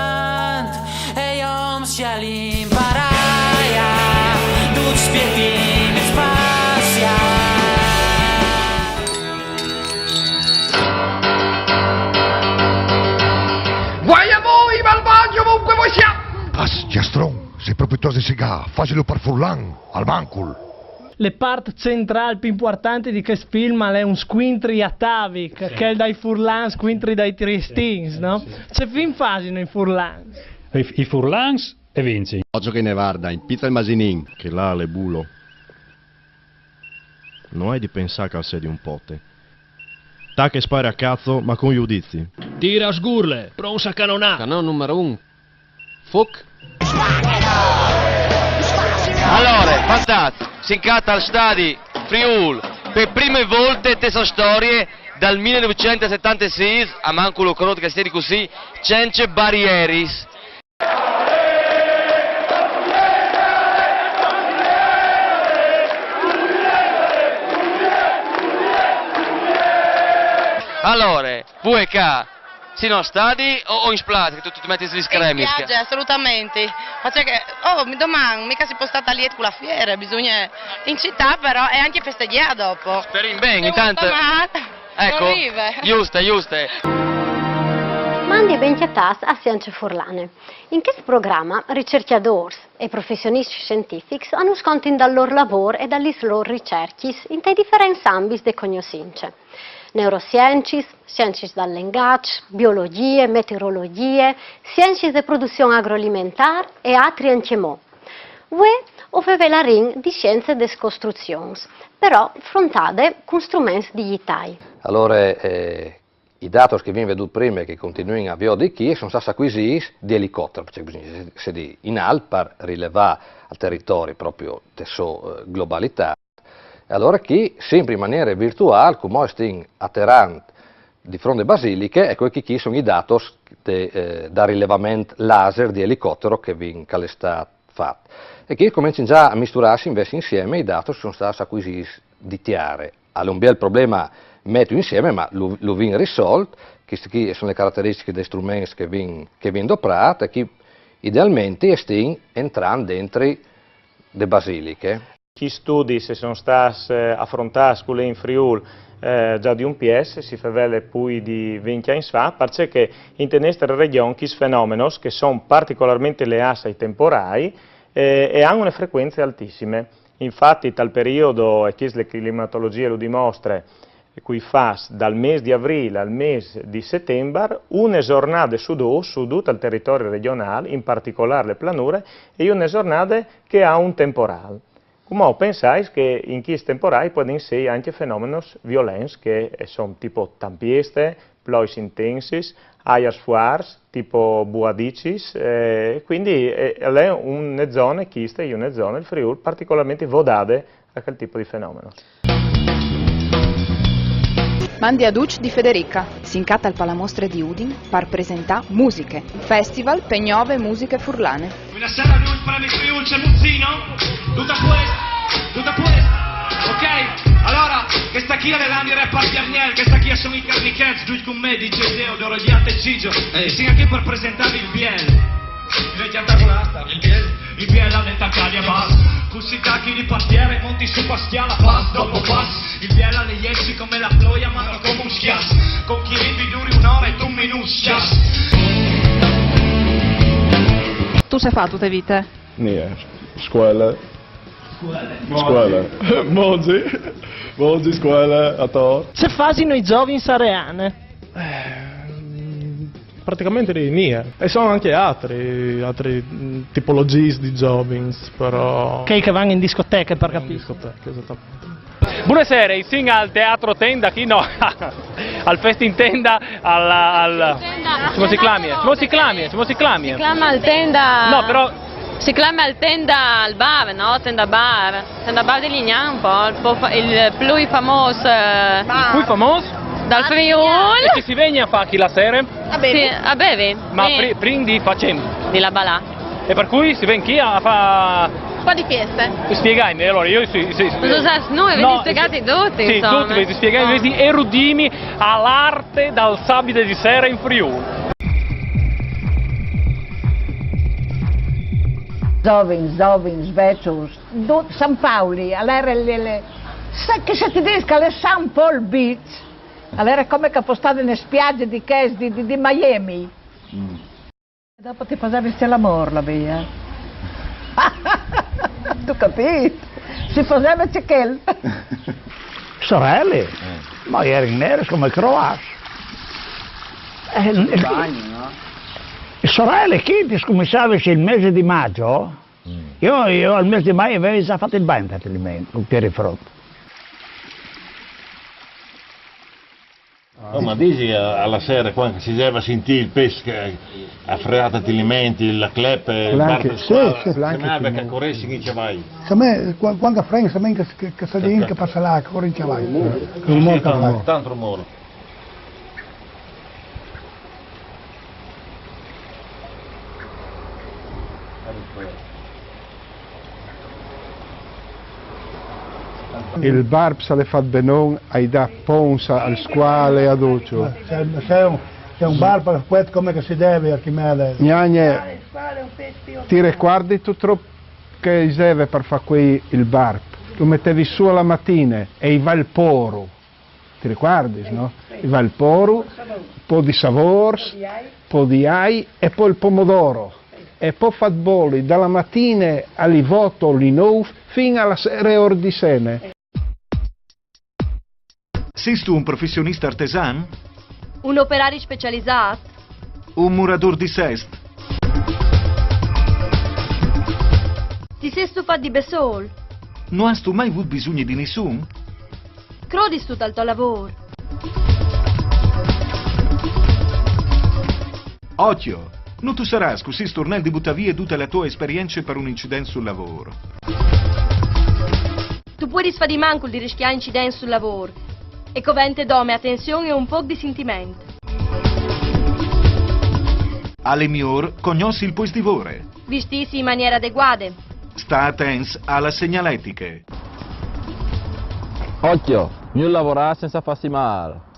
important e om sjælin paraja du spietim spasia. Guai a voi, malvagio, ovunque voi siate! Giastron, sei proprietario di Sega, facelo per Furlan, al Bancul. Le part centrali più importanti di questo film è un squintri a Tavik, sì, che è dai Furlans, squintri dai Tristins, no? Sì. C'è film fasino i Furlans. I Furlans e Vinci. Oggi che ne guarda, in pizza il Masinin, che là le bulo. Non hai di pensare che sei di un pote. Ta che spari a cazzo, ma con giudizi. Tira a sgurle, pronsa canonà. Canon numero 1. Fuck. Allora, fantastico. Si incatta al stadi Friul per prime volte te sono storie dal 1976 a Manculo Corot che stai così Cence Barrieris. Allora, VK, sì, no, stadi o in splat, che tu ti metti sugli scremi? In spiaggia, assolutamente. Ma c'è che, mi domani, mica si può stare lì con la fiera, bisogna in città però e anche festeggiare dopo. Speri bene, intanto. Ecco, giusto. Mandi ben chiatas a Scienze Furlane. In questo programma ricercatori e professionisti scientifici hanno sconti dal loro lavoro e dalle loro ricerche in dei differenti ambiti di conoscenze. Neurosciences, scienze del linguaggio, biologie, meteorologie, scienze di produzione agroalimentare e altri anche mo. Ue offre la ring di scienze des costruzioni, però frontate con strumenti digitali. Allora, i dati che vengono veduti prima e che continuano a vedere qui sono stati acquisiti di elicottero, perché bisogna sedere in alto per rilevare al territorio proprio la sua globalità. Allora qui, sempre in maniera virtuale, come stiamo atterrando di fronte a Basiliche, ecco che qui sono i dati da rilevamento laser di elicottero che è stato fatto. E qui cominciano già a misturarsi invece insieme i dati che sono stati acquisiti di Tiare. Allora un bel problema metto insieme, ma lo viene risolto, queste sono le caratteristiche dei strumenti che vengono doprati, e che idealmente stiamo entrando dentro le Basiliche. Chi studi se sono stati affrontati con le in Friul già di un PS, si favele poi di 20 anni fa, perché in questa regione questi fenomeni che sono particolarmente legati ai temporai e hanno una frequenze altissime. Infatti tal periodo, e che le climatologie lo dimostra, cui fa dal mese di aprile al mese di settembre una giornata su tutto il territorio regionale, in particolare le planure, e una giornata che ha un temporale. Come pensate che in questi temporali possono essere anche fenomeni violenti che sono tipo tempieste, plois intensis, aias fuars, tipo buadicis, quindi è una zona, questa è una zona, il Friuli, particolarmente vodate a quel tipo di fenomeno. Mandi a Duc di Federica, si incatta al Palamostre di Udin per presentare musiche, festival Pegnove Musiche Furlane. Una sera lui prende il Friuli, c'è Muzzino, tutta questa, ok? Allora, questa chi è l'Andy Reparti Arniel, questa chi sono i Carnichens, giù con me, DJ Deodoro, Giate e Cigio, e si anche per presentarvi il BL. Il BL ha un'entaccadia base, così tacchi di pastiere, monti su pastiala, pass dopo pass. Il BL ha le iessi come la ploia, ma non come un schiasso. Con chi rivi duri un'ora e tu un minuto schiasso. Tu sei fatto tutte vite? Niente, scuola. Moggi, scuola, a to. Se fasino i giovani sareane? Praticamente mia. E sono anche altri tipologie di jobbings, però. Che vanno in discoteche per capire. In discoteche, esattamente. Buonasera, insieme al Teatro Tenda, chi no? Al Fest in Tenda, come si chiama? Si chiama al Tenda. No, però. Si chiama al Tenda al bar, no? Tenda bar di Lignano, il più famoso. Il più famoso? Dal Friuli. E che si viene a fare chi la sera? A bevi. Ma prima di facciamo? Di la balà. E per cui si viene chi a fare? Un po' di feste. Spiegami, allora io noi avete spiegati tutti, sì, insomma. Tutti avete spiegati, questi erudimi all'arte dal sabato di sera in Friuli. Giovins, vecchios, San Pauli, allora che se tedesca le San Paul Beach, allora come che postare nelle spiagge di Miami. Dopo ti facevi l'amore, la via. Tu capito? Si faceva c'è Sorelle, ma erano nere come croati. Sorelle, chi ti scommessava il mese di maggio? Io al mese di maggio avevo già fatto il bagno con Pieri Frotto. Oh, ma dici alla sera quando si deve sentire il pesce a freata di alimenti, la cleppe, il bar di squadra, sembrava che corressi che ci vai. Quando frega, sapete che sta di che passa là, che corri ci vai. Tanto rumore. Il barb se le fa benone ai da ponsa al squale ad occhio. C'è un barb come che si deve a chi me. Gnagna, ti ricordi tu troppo che serve per fare qui il barb? Lo mettevi su alla mattina e i valporo. Ti ricordi, no? I valporo, un po' di savors, un po' di ai e poi il pomodoro. E poi fat bolli dalla mattina alle 8 alle 9 fino alla sera ore di sera. Sei tu un professionista artesan? Un operario specializzato? Un murador di cest? Ti sei stufato di besol? Non hai tu mai avuto bisogno di nessuno? Crodi tu al tuo lavoro? Occhio! Non tu sarai così stornel di buttare via tutte le tue esperienze per un incidente sul lavoro. Tu puoi risfare di manco di rischiare incidenti sul lavoro. E covente dome attenzione e un po' di sentimento. Alle miglior conosci il puoi divore. Vestisi in maniera adeguata. Sta attens alla segnaletica. Occhio, non lavorare senza farsi male.